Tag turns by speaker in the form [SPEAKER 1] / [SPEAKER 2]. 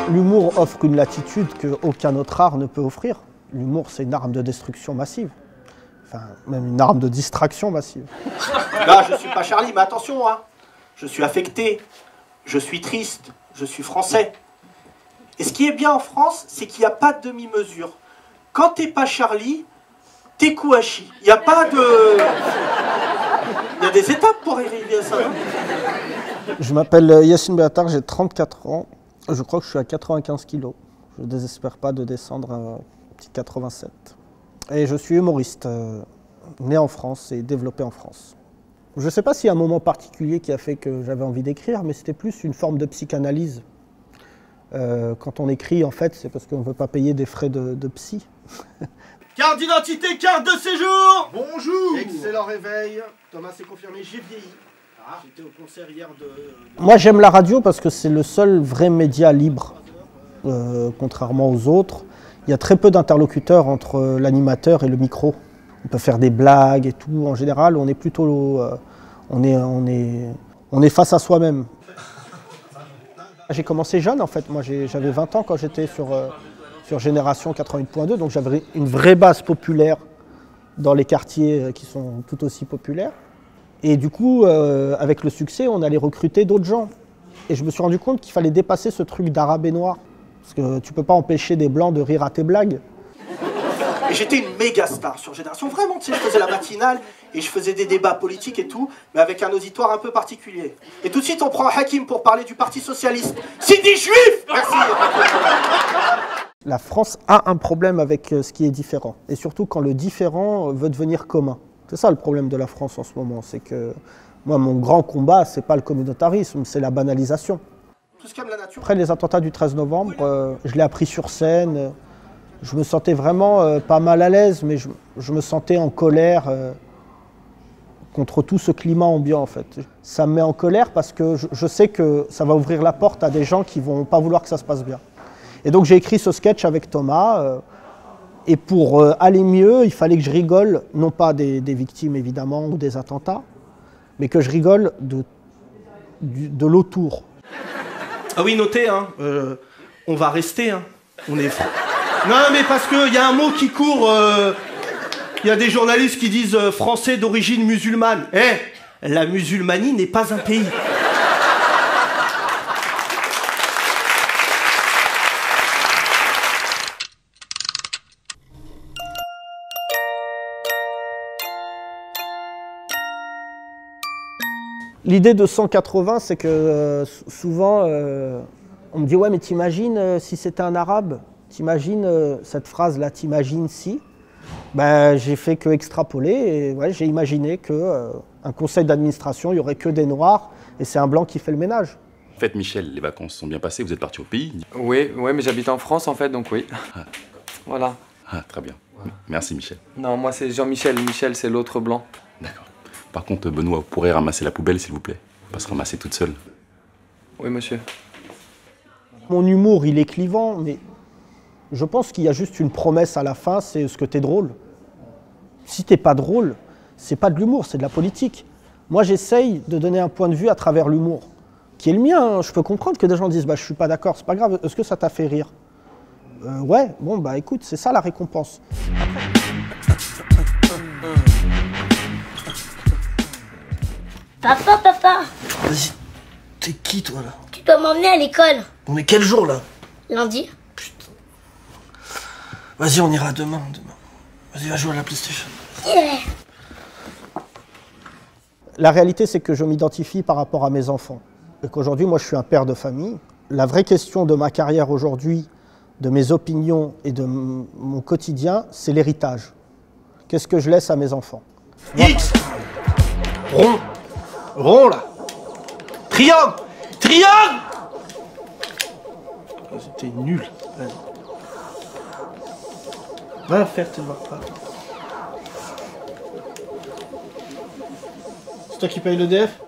[SPEAKER 1] L'humour offre une latitude qu'aucun autre art ne peut offrir. L'humour, c'est une arme de destruction massive. Enfin, même une arme de distraction massive.
[SPEAKER 2] Là, je suis pas Charlie, mais attention, hein. Je suis affecté, je suis triste, je suis français. Et ce qui est bien en France, c'est qu'il n'y a pas de demi-mesure. Quand t'es pas Charlie, t'es Kouachi. Il n'y a pas de... Il y a des étapes pour arriver à ça.
[SPEAKER 1] Je m'appelle Yassine Beatar, j'ai 34 ans. Je crois que je suis à 95 kilos. Je ne désespère pas de descendre à un petit 87. Et je suis humoriste, né en France et développé en France. Je ne sais pas s'il y a un moment particulier qui a fait que j'avais envie d'écrire, mais c'était plus une forme de psychanalyse. Quand on écrit, en fait, c'est parce qu'on ne veut pas payer des frais de psy.
[SPEAKER 2] Carte d'identité, carte de séjour.
[SPEAKER 3] Bonjour.
[SPEAKER 2] Excellent réveil. Thomas s'est confirmé, j'ai vieilli. J'étais au concert hier de...
[SPEAKER 1] Moi, j'aime la radio parce que c'est le seul vrai média libre, contrairement aux autres. Il y a très peu d'interlocuteurs entre l'animateur et le micro. On peut faire des blagues et tout. En général, on est plutôt... on est face à soi-même. J'ai commencé jeune, en fait. Moi, j'avais 20 ans quand j'étais sur Génération 88.2. Donc, j'avais une vraie base populaire dans les quartiers qui sont tout aussi populaires. Et du coup, avec le succès, on allait recruter d'autres gens. Et je me suis rendu compte qu'il fallait dépasser ce truc d'arabe et noir. Parce que tu peux pas empêcher des blancs de rire à tes blagues.
[SPEAKER 2] Et j'étais une méga star sur Génération, vraiment, tu sais, je faisais la matinale et je faisais des débats politiques et tout, mais avec un auditoire un peu particulier. Et tout de suite, on prend Hakim pour parler du Parti Socialiste. Sidi Juif. Merci.
[SPEAKER 1] La France a un problème avec ce qui est différent. Et surtout quand le différent veut devenir commun. C'est ça le problème de la France en ce moment, c'est que moi, mon grand combat, c'est pas le communautarisme, c'est la banalisation.
[SPEAKER 2] Tout ce qu'aime la nature.
[SPEAKER 1] Après les attentats du 13 novembre, je l'ai appris sur scène. Je me sentais vraiment pas mal à l'aise, mais je me sentais en colère contre tout ce climat ambiant, en fait. Ça me met en colère parce que je sais que ça va ouvrir la porte à des gens qui vont pas vouloir que ça se passe bien. Et donc j'ai écrit ce sketch avec Thomas. Et pour aller mieux, il fallait que je rigole, non pas des victimes évidemment, ou des attentats, mais que je rigole de l'autour.
[SPEAKER 2] Ah oui, notez, hein, on va rester, hein. On est... Non, mais parce qu'il y a un mot qui court, y a des journalistes qui disent français d'origine musulmane. Eh, la musulmanie n'est pas un pays.
[SPEAKER 1] L'idée de 180, c'est que souvent, on me dit « Ouais, mais t'imagines si c'était un arabe ?» T'imagines cette phrase-là, t'imagines si? Ben, j'ai fait que extrapoler et ouais, j'ai imaginé qu'un conseil d'administration, il n'y aurait que des noirs et c'est un blanc qui fait le ménage.
[SPEAKER 4] En fait, Michel, les vacances sont bien passées, vous êtes parti au pays?
[SPEAKER 5] Oui, mais j'habite en France en fait, donc oui.
[SPEAKER 4] Ah.
[SPEAKER 5] Voilà.
[SPEAKER 4] Ah, très bien. Merci, Michel.
[SPEAKER 5] Non, moi c'est Jean-Michel. Michel, c'est l'autre blanc.
[SPEAKER 4] D'accord. Par contre, Benoît, vous pourrez ramasser la poubelle, s'il vous plaît? Pas se ramasser toute seule.
[SPEAKER 5] Oui, monsieur.
[SPEAKER 1] Mon humour, il est clivant, mais je pense qu'il y a juste une promesse à la fin, c'est ce que t'es drôle. Si t'es pas drôle, c'est pas de l'humour, c'est de la politique. Moi, j'essaye de donner un point de vue à travers l'humour, qui est le mien. Hein. Je peux comprendre que des gens disent « bah je suis pas d'accord, c'est pas grave, est-ce que ça t'a fait rire ?» Ouais, bon bah écoute, c'est ça la récompense.
[SPEAKER 6] Papa,
[SPEAKER 3] Vas-y, t'es qui toi là?
[SPEAKER 6] tu dois m'emmener à l'école.
[SPEAKER 3] On est quel jour là?
[SPEAKER 6] Lundi.
[SPEAKER 3] Vas-y, on ira demain. Vas-y, va jouer à la PlayStation.
[SPEAKER 6] Yeah.
[SPEAKER 1] La réalité, c'est que je m'identifie par rapport à mes enfants. Et qu'aujourd'hui, moi, je suis un père de famille. La vraie question de ma carrière aujourd'hui, de mes opinions et de mon quotidien, c'est l'héritage. Qu'est-ce que je laisse à mes enfants?
[SPEAKER 2] X. Rond. Rond, là. Triangle. Triangle.
[SPEAKER 3] T'es nul. Vas-y. Va faire tes devoirs.
[SPEAKER 1] C'est toi qui paye l'EDF?